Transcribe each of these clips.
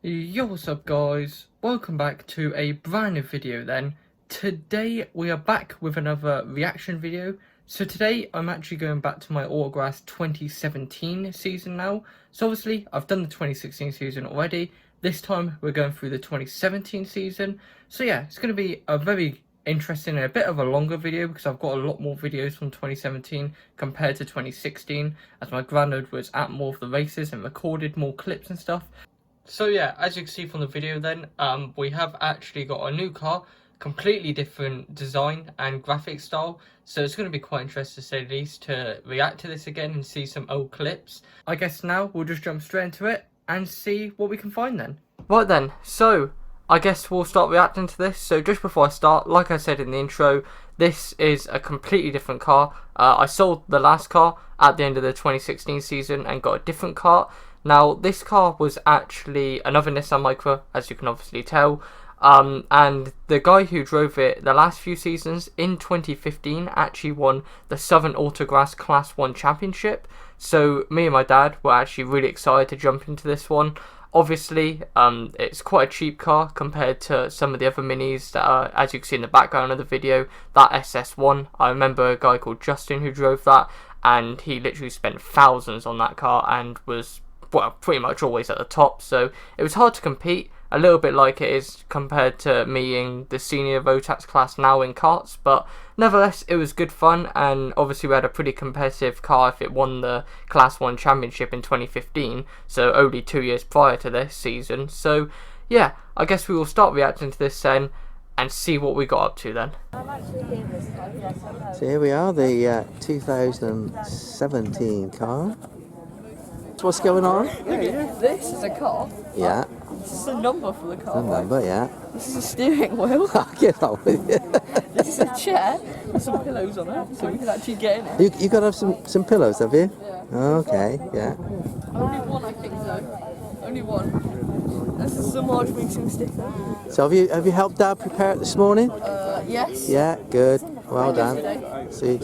Yo, what's up guys? Welcome back to a brand new video then. Today we are back with another reaction video. So today I'm actually going back to my Autograss 2017 season now. So obviously I've done the 2016 season already. This time we're going through the 2017 season. So yeah, it's going to be a very interesting and a bit of a longer video because I've got a lot more videos from 2017 compared to 2016, as my granddad was at more of the races and recorded more clips and stuff. So yeah, as you can see from the video then, we have actually got a new car, completely different design and graphic style. So it's going to be quite interesting to say the least to react to this again and see some old clips. I guess now we'll just jump straight into it and see what we can find then. Right then, so I guess we'll start reacting to this. So just before I start, like I said in the intro, this is a completely different car. I sold the last car at the end of the 2016 season and got a different car. Now, this car was actually another Nissan Micra, as you can obviously tell, and the guy who drove it the last few seasons in 2015 actually won the Southern Autograss Class 1 Championship. So me and my dad were actually really excited to jump into this one. Obviously, it's quite a cheap car compared to some of the other minis that are, as you can see in the background of the video, that SS1. I remember a guy called Justin who drove that, and he literally spent thousands on that car and was, well, pretty much always at the top. So it was hard to compete, a little bit like it is compared to me in the senior Rotax class now in karts, but nevertheless it was good fun. And obviously we had a pretty competitive car if it won the class 1 championship in 2015, so only 2 years prior to this season. So yeah, I guess we will start reacting to this then and see what we got up to then. So here we are, the 2017 car. What's going on? This is a car. Yeah. This is a number for the car. The number, yeah. This is a steering wheel. I'll get on with you. This is a chair with some pillows on it, so we can actually get in it. You got to have some pillows, have you? Yeah. Okay, yeah. Only one, I think, though. Only one. This is the Marge Racing sticker. So have you helped Dad prepare it this morning? Yes. Yeah, good. Well done. See.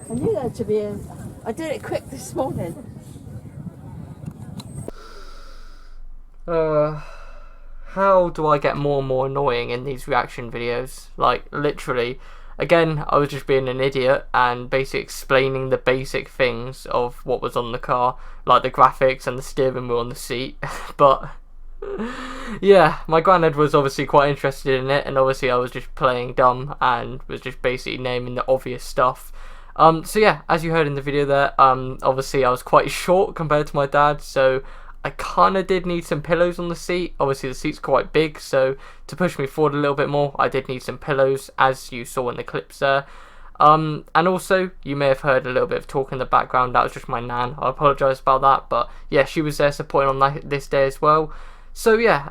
I knew that to be a... I did it quick this morning. How do I get more and more annoying in these reaction videos? Like, literally, again, I was just being an idiot and basically explaining the basic things of what was on the car, like the graphics and the steering wheel on the seat. But yeah, my granddad was obviously quite interested in it, and obviously I was just playing dumb and was just basically naming the obvious stuff. So yeah, as you heard in the video there, obviously I was quite short compared to my dad, so I kind of did need some pillows on the seat. Obviously the seat's quite big, so to push me forward a little bit more, I did need some pillows, as you saw in the clips there. And also, you may have heard a little bit of talk in the background. That was just my nan. I apologise about that, but yeah, she was there supporting on this day as well. So yeah,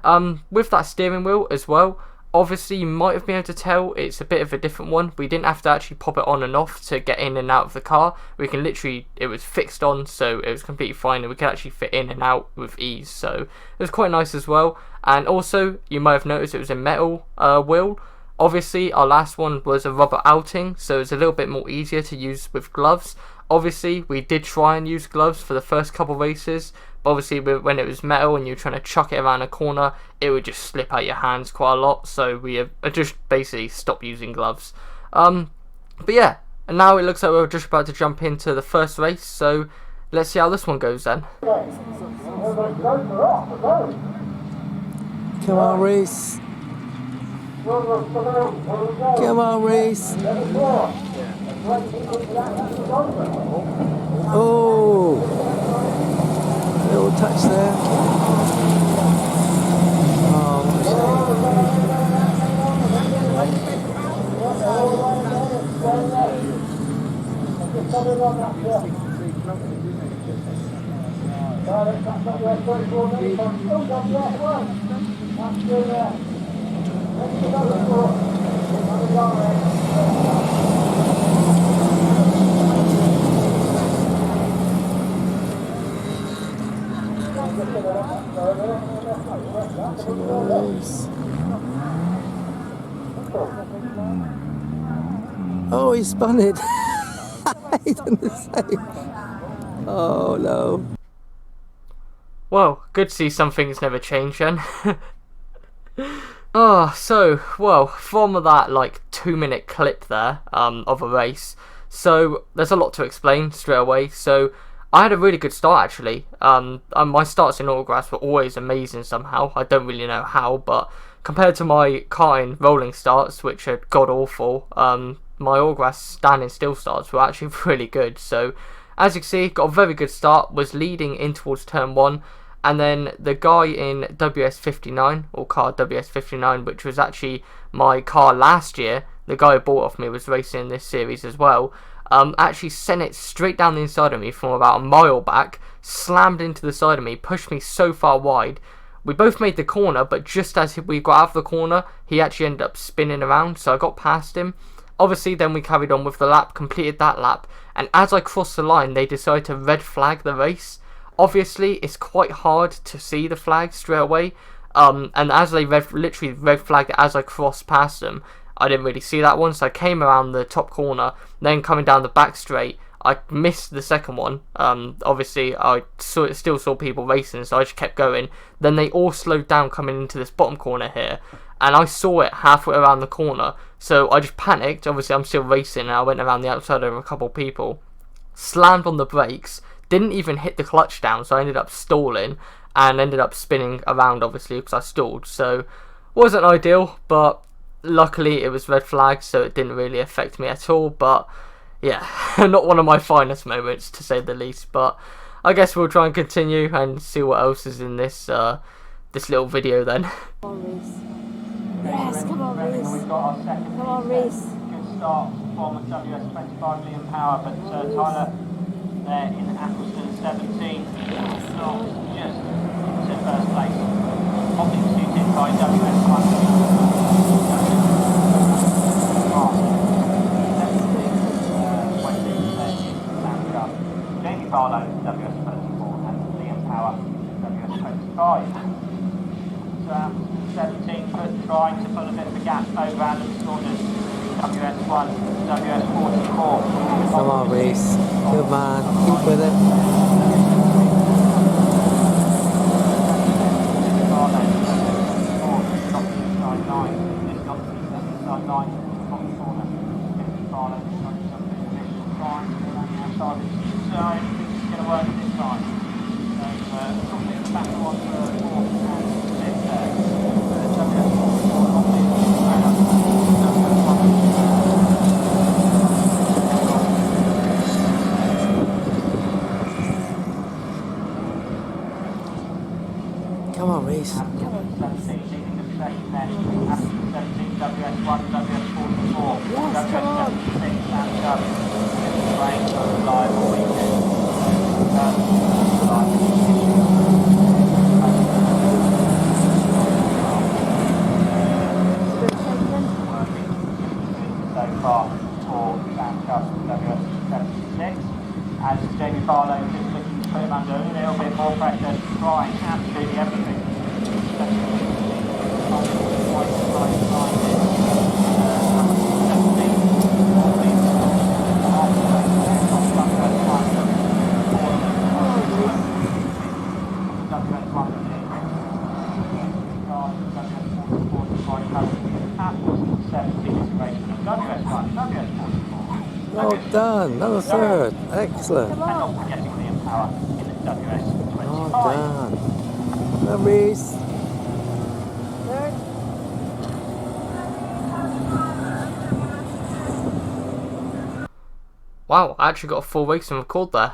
with that steering wheel as well, obviously you might have been able to tell it's a bit of a different one. We didn't have to actually pop it on and off to get in and out of the car. We can literally, it was fixed on, so it was completely fine, and we could actually fit in and out with ease, so it was quite nice as well. And also, you might have noticed it was a metal wheel. Obviously our last one was a rubber outing, so it's a little bit more easier to use with gloves. Obviously we did try and use gloves for the first couple races, but obviously when it was metal and you're trying to chuck it around a corner, it would just slip out your hands quite a lot, so we have just basically stopped using gloves. But yeah, and now it looks like we're just about to jump into the first race, so let's see how this one goes then. Come on, Reese. Come on, Reese. Oh, little touch there. Oh, oh, he spun it. He done the same. Oh no. Well, good to see some things never change then. Oh, so, well, from that, like, 2-minute clip there, of a race, so there's a lot to explain straight away. So, I had a really good start, actually. My starts in Autograss were always amazing somehow. I don't really know how, but compared to my karting rolling starts, which are god-awful, my Autograss standing still starts were actually really good. So, as you can see, got a very good start, was leading in towards turn 1, and then the guy in WS59, or car WS59, which was actually my car last year, the guy who bought off me was racing in this series as well, actually sent it straight down the inside of me from about a mile back, slammed into the side of me, pushed me so far wide. We both made the corner, but just as we got out of the corner, he actually ended up spinning around, so I got past him. Obviously, then we carried on with the lap, completed that lap, and as I crossed the line, they decided to red flag the race. Obviously, it's quite hard to see the flag straight away, and as they literally red flagged it as I crossed past them, I didn't really see that one, so I came around the top corner, then coming down the back straight, I missed the second one. Obviously, I still saw people racing, so I just kept going. Then they all slowed down coming into this bottom corner here, and I saw it halfway around the corner, so I just panicked. Obviously, I'm still racing, and I went around the outside of a couple of people, slammed on the brakes, didn't even hit the clutch down, so I ended up stalling, and ended up spinning around, obviously, because I stalled. So, wasn't ideal, but luckily it was red flag, so it didn't really affect me at all. But yeah, not one of my finest moments, to say the least. But I guess we'll try and continue and see what else is in this this little video then. Yes, come on, Reese. Come on, Reese. Good start from WS25 Liam Power, but Tyler there in Accleston 17, not just into first place. Hotly pursued by WS1. Jamie Barlow, WS34, and Liam Power, WS25. So 17 foot, trying to pull a bit of a gap over Adam Saunders, WS1, WS44. Come on, Reese. Come on, keep with it. Come on, Reese. Yes, come on. So far for Sam Cuss, WS76, as Jamie Barlow just looking to put him under a little bit more pressure, trying absolutely everything. Well done. Another third. Excellent. And not forgetting Liam Power in the WS25. Well done. Come on, Reese. Third. Wow, I actually got a full racing record there.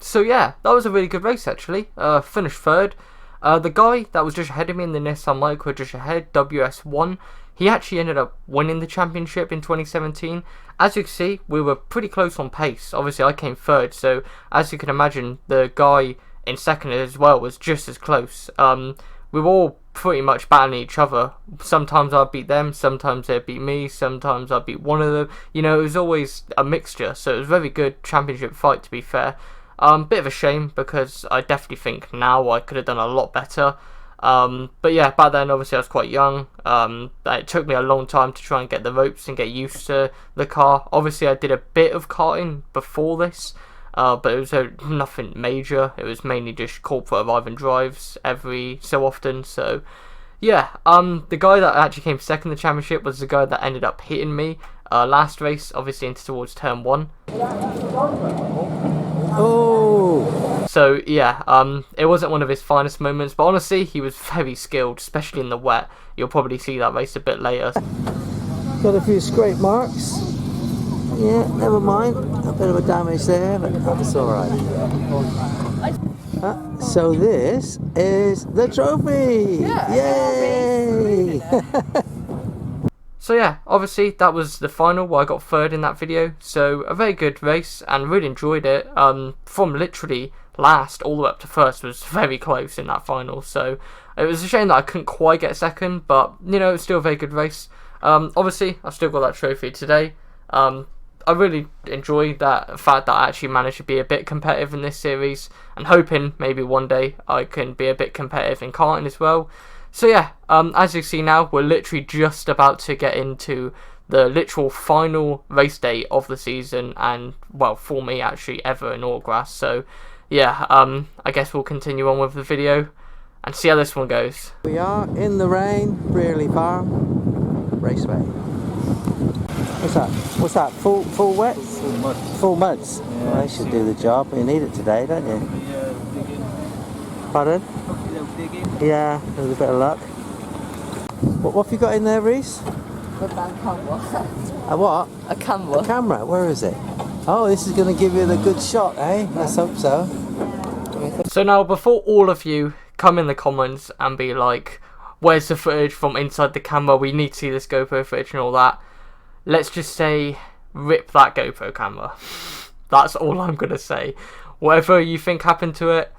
So yeah, that was a really good race actually. Finished third. The guy that was just ahead of me in the Nissan Micra, just ahead, WS1, he actually ended up winning the championship in 2017. As you can see, we were pretty close on pace. Obviously, I came third, so as you can imagine, the guy in second as well was just as close. We were all pretty much battling each other. Sometimes I'd beat them, sometimes they'd beat me, sometimes I'd beat one of them. You know, it was always a mixture, so it was a very good championship fight, to be fair. Bit of a shame, because I definitely think now I could have done a lot better. But yeah, back then obviously I was quite young. It took me a long time to try and get the ropes and get used to the car. Obviously I did a bit of karting before this, but it was nothing major. It was mainly just corporate arrive and drives every so often. So yeah, the guy that actually came second in the championship was the guy that ended up hitting me last race, obviously into towards turn 1. Oh! So yeah, it wasn't one of his finest moments, but honestly, he was very skilled, especially in the wet. You'll probably see that race a bit later. Got a few scrape marks. Yeah, never mind. A bit of a damage there, but that's alright. So this is the trophy! Yay! So yeah, obviously that was the final where I got third in that video. So a very good race and really enjoyed it. From literally last all the way up to first was very close in that final. So it was a shame that I couldn't quite get second, but you know, it's still a very good race. Obviously I've still got that trophy today. I really enjoyed that fact that I actually managed to be a bit competitive in this series, and hoping maybe one day I can be a bit competitive in karting as well. So yeah, as you see now, we're literally just about to get into the literal final race day of the season, and well, for me actually ever in Autograss. So yeah, I guess we'll continue on with the video and see how this one goes. We are in the rain, Brearley Farm Raceway. What's that? What's that? Full wets? Full mud. Full muds. Yeah, Well, they should do the job. You need it today, don't you? Yeah, digging. Pardon? Hopefully they'll dig in. Yeah, with a bit of luck. What have you got in there, Reese? A camera. A what? A camera. A camera. Where is it? Oh, this is going to give you the good shot, eh? Let's hope so. So now, before all of you come in the comments and be like, where's the footage from inside the camera, we need to see this GoPro footage and all that, let's just say, rip that GoPro camera. That's all I'm going to say. Whatever you think happened to it,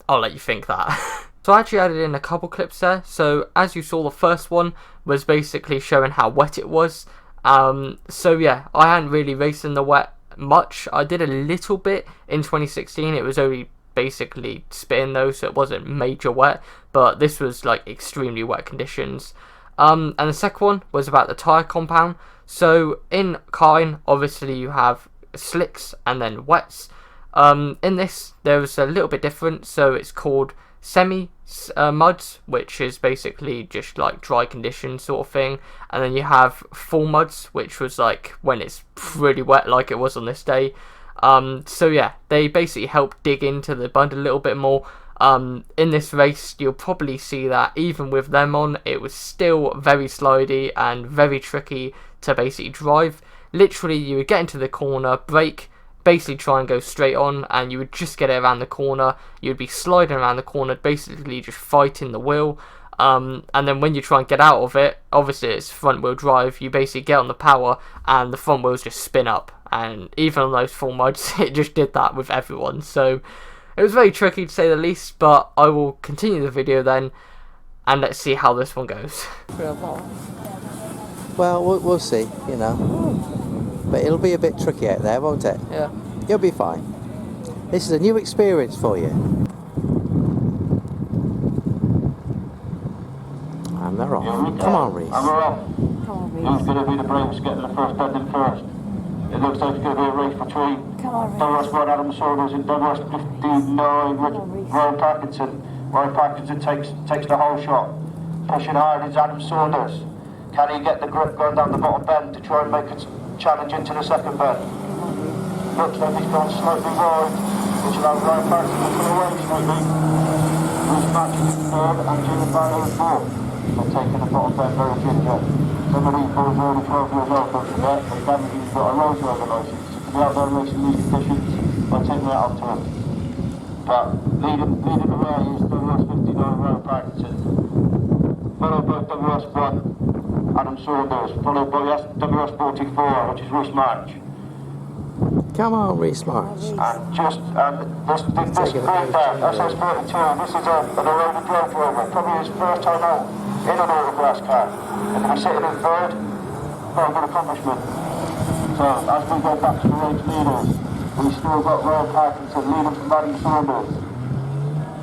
I'll let you think that. So I actually added in a couple clips there. So as you saw, the first one was basically showing how wet it was. So yeah, I hadn't really raced in the wet much. I did a little bit in 2016. It was only basically spitting though, so it wasn't major wet. But this was like extremely wet conditions. And the second one was about the tyre compound. So in karting, obviously you have slicks and then wets. In this, there was a little bit different. So it's called semi muds, which is basically just like dry conditions sort of thing. And then you have full muds, which was like when it's really wet, like it was on this day. So yeah, they basically help dig into the mud a little bit more. In this race, you'll probably see that even with them on, it was still very slidey and very tricky to basically drive. Literally, you would get into the corner, brake, basically try and go straight on, and you would just get it around the corner. You'd be sliding around the corner, basically just fighting the wheel. And then when you try and get out of it, obviously it's front wheel drive, you basically get on the power and the front wheels just spin up. And even on those full mods, it just did that with everyone. So it was very tricky to say the least, but I will continue the video then, and let's see how this one goes. Well, we'll see, you know. But it'll be a bit tricky out there, won't it? Yeah. You'll be fine. This is a new experience for you. And they're off. Come on, Reese. And we're off. Who's going to be the Braves getting the first bending first? It looks like it's going to be a race between Douglas 1, Adam Saunders, and Douglas 59, Ryan Parkinson. Ryan Parkinson takes the whole shot. Pushing hard is Adam Saunders. Can he get the grip going down the bottom bend to try and make a challenge into the second bend? Looks like he's gone slightly wide, which allows Ryan Parkinson to pull away slightly. Who's matching third and Jimmy Barrow in fourth. They're taking the bottom bend very ginger. Some of these boys are only 12 years old, don't forget. They haven't even got a road driver licence. So to be out there racing these conditions, I take my hat off to him. But leading the way is Douglas 59, Ryan Parkinson. Followed by Douglas 1, Adam Saunders. Followed by Douglas 44, which is Reese March. Come on, Reese March. And this group there, SS32, this is an Aurora Drive driver. Probably his first time out in an Autograss car. And to be sitting in third, very good accomplishment. So as we go back to the race leaders, we've still got Ryan Parkinson leading from Adam Saunders.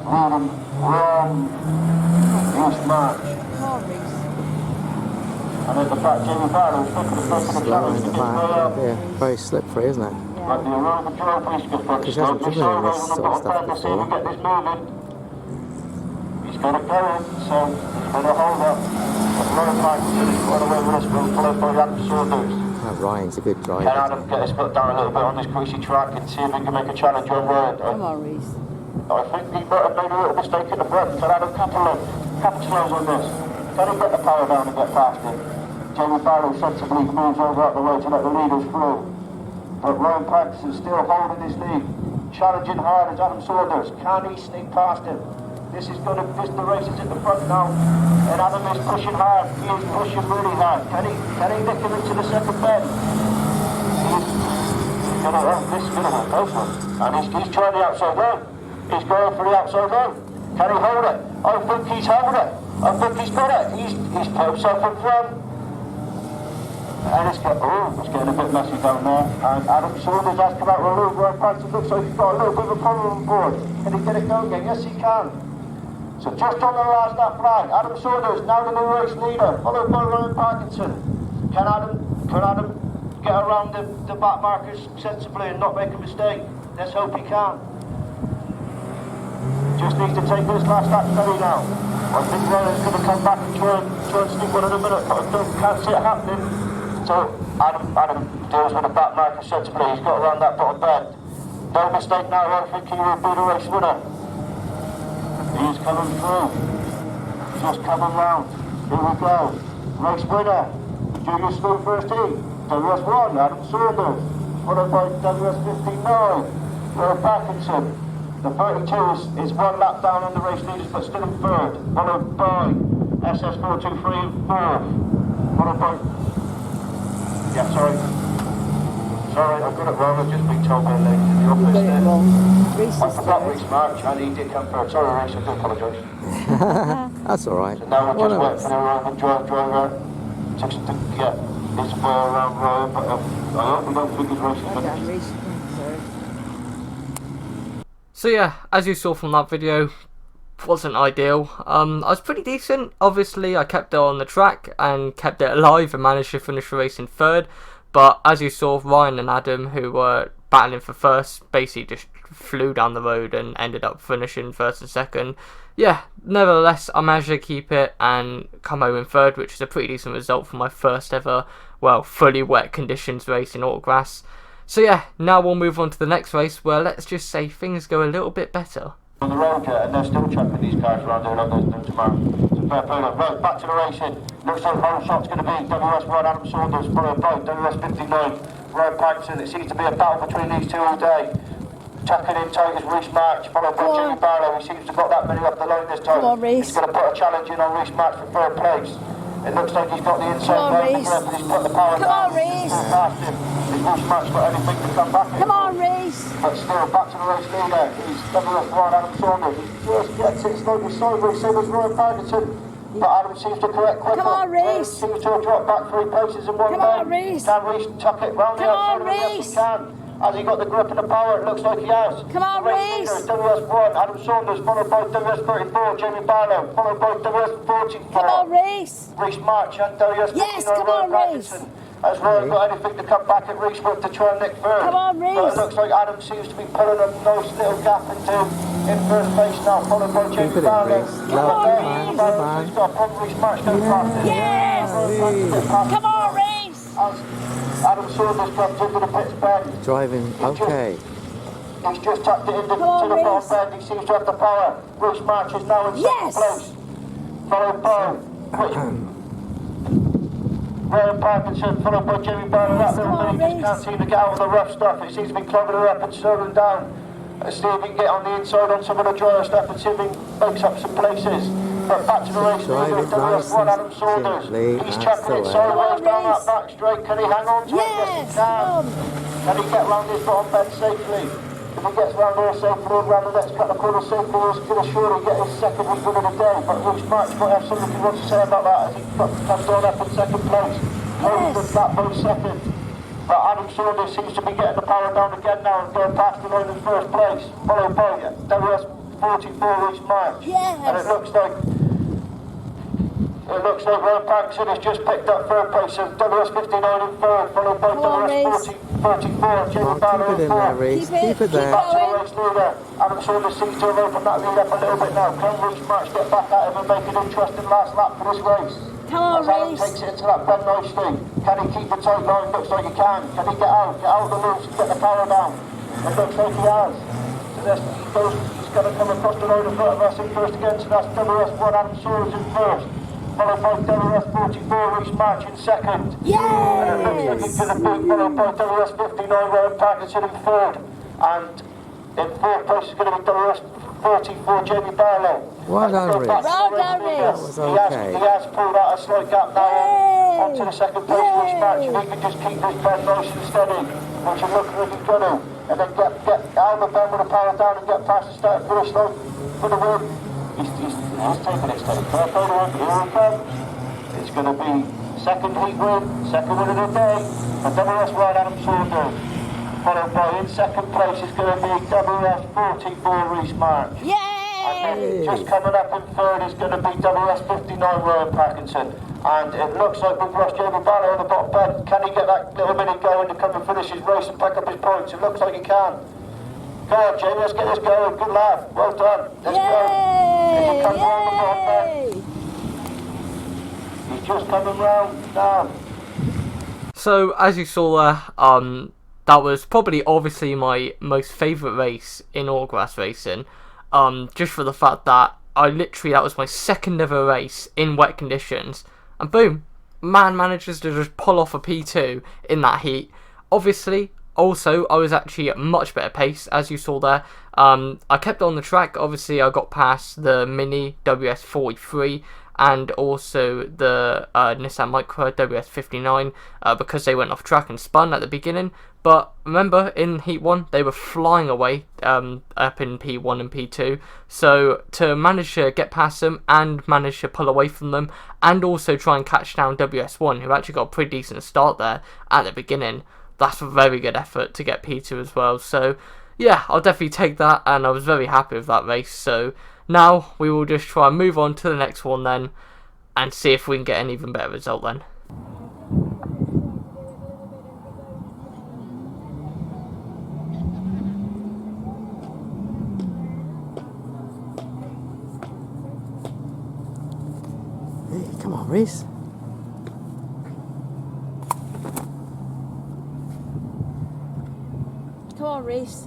Leading from Reese March. And at the back, Jamie Barrow is looking at the challenge to get way up. Yeah, very slippery, isn't it? Yeah. But the arrival trophy, he's got to He hasn't driven in this sort of stuff to see if we before. get this moving. He's got it going, so he's going to hold up. But Ryan Parkinson has got away with this one, followed by Adam Saunders. Oh, Ryan's a good driver. Can Adam get his foot down a little bit on this greasy track and see if he can make a challenge on Ryan? Come on, Reese. I think he might have made a little mistake in the front. Can Adam capitalise on this? Can he get the power down and get past him? Jamie Barrow sensibly moves over out the way to let the leaders through. But Ryan Parkinson still holding his lead, challenging hard as Adam Saunders. Can he sneak past him? The race is in the front now, and Adam is pushing hard. He is pushing really hard. Can he nick him into the second bend? This is going to work out for him. And he's trying the outside road. He's going for the outside road. Can he hold it? I think he's held it. I think he's got it. He's put himself in front. And it's getting a bit messy down there. And Adam Saunders has come out with a little Ryan Parkinson. Looks like he's got a little bit of a problem on board. Can he get it going again? Yes, he can. So just on the last lap flag, Adam Saunders now the new race leader, followed by Ryan Parkinson. Can Adam get around the back markers sensibly and not make a mistake? Let's hope he can. Just needs to take this last lap steady now. I think Ryan's going to come back and try and sneak one in a minute, but I can't see it happening. So Adam deals with the back marker sensibly. He's got around that bottom bend. No mistake now. I think he will be the race winner. He's coming through. Just coming round. Here we go. Race winner. Junior School First Heat. WS1, Adam Saunders. Followed by WS59, Ryan Parkinson. The 32 is one lap down in the race leaders, but still in third. Followed by SS423 in fourth. Followed by... Yeah, sorry, I got it wrong. I've just been told by a lady in the office Got it wrong. Reese I is forgot third. Reese March, and he did come third. Sorry, Reese, I do apologise. That's alright. So now we're Well, just no, waiting for the Roman driver to get his way around Ryan, but I don't think his race is Okay, finished. Reese is third. So yeah, as you saw from that video, wasn't ideal. I was pretty decent. Obviously, I kept it on the track and kept it alive and managed to finish the race in third. But as you saw, Ryan and Adam, who were battling for first, basically just flew down the road and ended up finishing first and second. Yeah, nevertheless, I managed to keep it and come home in third, which is a pretty decent result for my first ever, well, fully wet conditions race in autograss. So yeah, now we'll move on to the next race where let's just say things go a little bit better. On the road yet, and they're still chucking these cars around here like they're doing tomorrow. So fair play. Right, back to the racing. Looks like whole shot's going to be WS1 Adam Saunders, followed by WS59 Ryan Parkinson. It seems to be a battle between these two all day. Tucking in tight is Reese March, followed by Jamie Barrow. He seems to have got that many up the line this time. Come on, Reese. He's going to put a challenge in on Reese March for third place. It looks like he's got the inside Come on, line Reese. grip and he's put the power Come down. on, Reese. He's past him. Has Reese March got anything to come back in? Come on, Reese. But still, back to the race leader. He's WS1 Adam Saunders. He just gets it slightly sideways, same as Ryan Parkinson. But Adam seems to correct quicker. Come on, Reese. Seems to have dropped back 3 places in one Come bend. on, Reese. Can Reese tuck it round the Come outside on, of the yes, Reese. he can. Has he got the grip and the power? It looks like he has. Come on, the Reese. leader is WS1 Adam Saunders, followed by WS34 Jamie Barlow, followed by WS44 Come on, Reese. Reese March and WS59 Yes, come Ryan on, Reese. Parkinson. Has Ryan got anything to come back at Reese with to try and nick third? Come on, Reese. But it looks like Adam seems to be pulling a nice little gap into in first place now, followed by Jamie it in, Barlow. Reese. Come on, Reese. He's got a problem. Reese March going past him. Yes. Come on, Reese. As Adam Saunders comes into the pits bend. Driving okay. He's just tucked it into on, the Reese. bottom bend. He seems to have the power. Reese March is now in Yes. second place. Followed by Ryan Parkinson, followed by Jamie Barlow. That little Come on, bit, he just Reese. can't seem to get out of the rough stuff. He seems to be climbing her up and slowing down. See if he can get on the inside on some of the drier stuff and see if he makes up some places. But back to the race, Driving WS1 Adam nice and Saunders. simply, He's that's chucking the it way. sideways Come on, down that Reese. back straight. Can he hang on to it? Yes. Yes, he can. Come. Can he get round this bottom bend safely? If he gets round here safely and round the next couple of corners safely, he's going to surely get his second week win of the day. But Reese March might have something he wants to say about that as he comes on up in second place. Holds the gap both second. But Adam Saunders seems to be getting the power down again now and going past the line in first place. Followed by WS44 Reese March. Yes. And it looks like it looks like Ryan Paxson has just picked up third place, so WS59 in third, followed by WS34, Jamie Barlow in fourth. Keep it there. Back to the race leader. Adam Saunders seems to have opened that lead up a little bit now. Can Reese March get back at him and make an interesting last lap for this race? Come on, As Adam Reese. takes it into that bend nicely. Can he keep a tight line? Looks like he can. Can he get out of the loose and get the power down? It looks like he has. So he's going to come across the road in front of us in first again, so that's WS1 Adam Saunders in first. Followed by WS44 Reese March in second. Yes! And it looks like into the peak, followed by WS59 Ryan Parkinson in third. And in fourth place is going to be WS44 Jamie Barlow. Well done, Reese. Well done, Reese. Was okay. He has pulled out a slight gap now onto the second place Reese March. If he can just keep this bend nice and steady, which it looks like he's going to, and then get out of the bend with the power down and get past the start finish line for the win. He's taking it steady. Here he comes. It's going to be second heat win, second win of the day for WS1 Adam Saunders. Followed by in second place is going to be WS44 Reese March. Yay! And then just coming up in third is going to be WS59 Ryan Parkinson. And it looks like we've lost Jamie Barlow on the bottom bed. Can he get that little minute going to come and finish his race and pick up his points? It looks like he can. Go on, Jamie, let's get this going. Good lad. Well done. Let's go. As he comes round the bottom bed. He's just coming round now. So as you saw there, that was probably obviously my most favourite race in Autograss racing. Just for the fact that that was my second ever race in wet conditions, and boom, man manages to just pull off a P2 in that heat. Obviously, also I was actually at much better pace, as you saw there. I kept on the track. Obviously, I got past the Mini WS43 and also the Nissan Micra WS59 because they went off track and spun at the beginning. But remember, in Heat 1, they were flying away up in P1 and P2. So to manage to get past them and manage to pull away from them and also try and catch down WS1, who actually got a pretty decent start there at the beginning, that's a very good effort to get P2 as well. So yeah, I'll definitely take that, and I was very happy with that race. So now we will just try and move on to the next one then and see if we can get an even better result then. Hey, come on, Reese. Come on, Reese.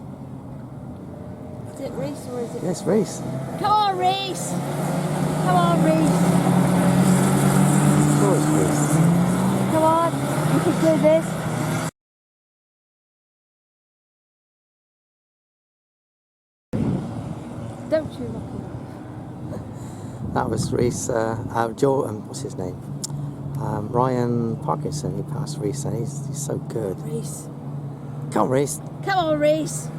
Is it Reese or is it? Yes, Reese. Come on, Reese. Come on, Reese. Sure, it's Reese. Come on. You can do this. Don't you, Rocky? That was Reese. What's his name? Ryan Parkinson. He passed Reese, and he's so good. Reese. Come on, Reese. Come on, Reese.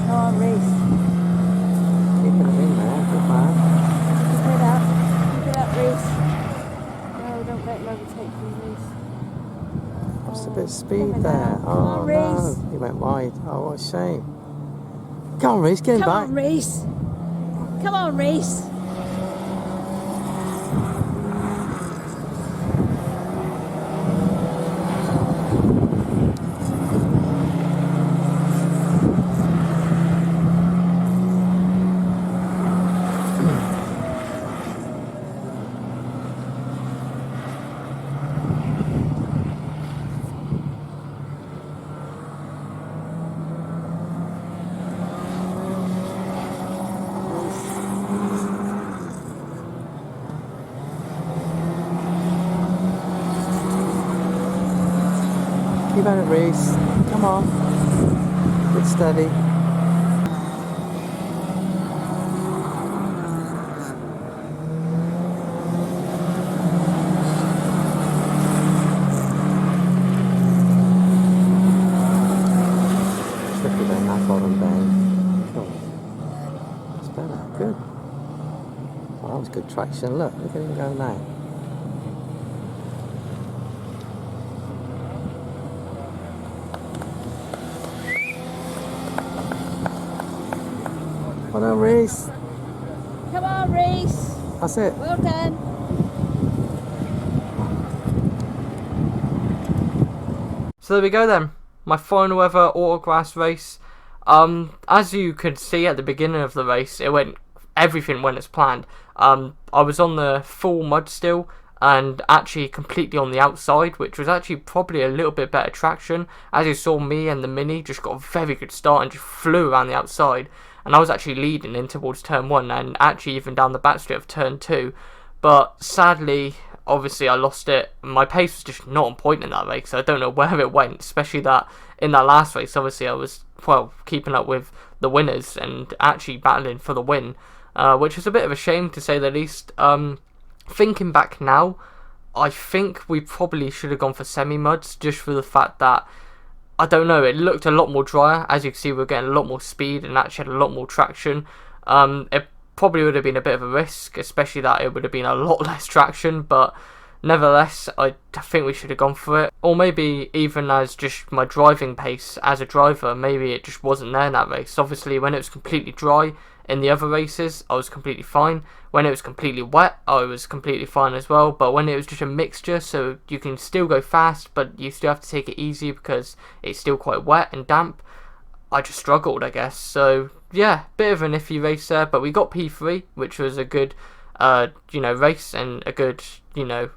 Come on, Reese. Keeping it in there. Good man. Keep it up. Keep it up, Reese. No, don't let him overtake you, Reese. Lost a bit of speed Come on, there. come on, Oh Reese. no, he went wide. Oh, what a shame. Come on, Reese, get him Come back. on, Reese. Come on, Reese. Keep at it, Reese. Come on. Get steady. Tricky then, that bottom bend. Cool. That's better. Good. Well, that was good traction. Look at him go now. Well done, Reese. Come on, Reese. That's it. Well done. So there we go then. My final ever autograss race. As you could see at the beginning of the race, everything went as planned. I was on the full mud still, and actually completely on the outside, which was actually probably a little bit better traction. As you saw, me and the Mini just got a very good start and just flew around the outside, and I was actually leading in towards turn 1 and actually even down the back straight of turn 2. But sadly, obviously I lost it. My pace was just not on point in that race, so I don't know where it went, especially that in that last race obviously I was, well, keeping up with the winners and actually battling for the win, which was a bit of a shame to say the least. Thinking back now, I think we probably should have gone for semi-muds, just for the fact that, I don't know, it looked a lot more drier. As you can see, we're getting a lot more speed and actually had a lot more traction. It probably would have been a bit of a risk, especially that it would have been a lot less traction, but nevertheless, I think we should have gone for it. Or maybe even as just my driving pace as a driver, maybe it just wasn't there in that race. Obviously, when it was completely dry in the other races, I was completely fine. When it was completely wet, I was completely fine as well. But when it was just a mixture, so you can still go fast, but you still have to take it easy because it's still quite wet and damp, I just struggled, I guess. So yeah, bit of an iffy race there, but we got P3, which was a good race and a good,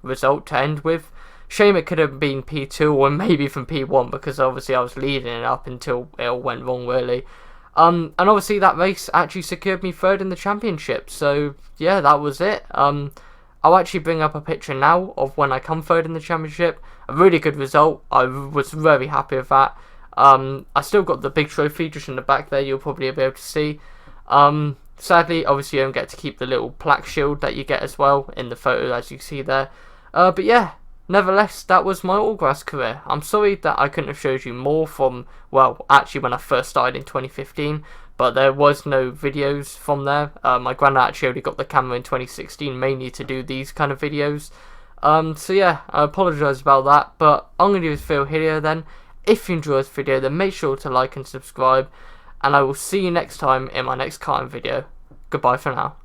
result to end with. Shame it could have been P2 or maybe from P1, because obviously I was leading it up until it all went wrong, really. And obviously that race actually secured me 3rd in the championship, so yeah, that was it. I'll actually bring up a picture now of when I come 3rd in the championship. A really good result. I was very happy with that. I still got the big trophy just in the back there, you'll probably be able to see. Sadly, obviously you don't get to keep the little plaque shield that you get as well in the photo, as you see there. But yeah, nevertheless, that was my autograss career. I'm sorry that I couldn't have showed you more from, well, actually when I first started in 2015, but there was no videos from there. My granddad actually only got the camera in 2016, mainly to do these kind of videos. So yeah, I apologise about that, but I'm going to do this video here then. If you enjoyed this video, then make sure to like and subscribe, and I will see you next time in my next karting video. Goodbye for now.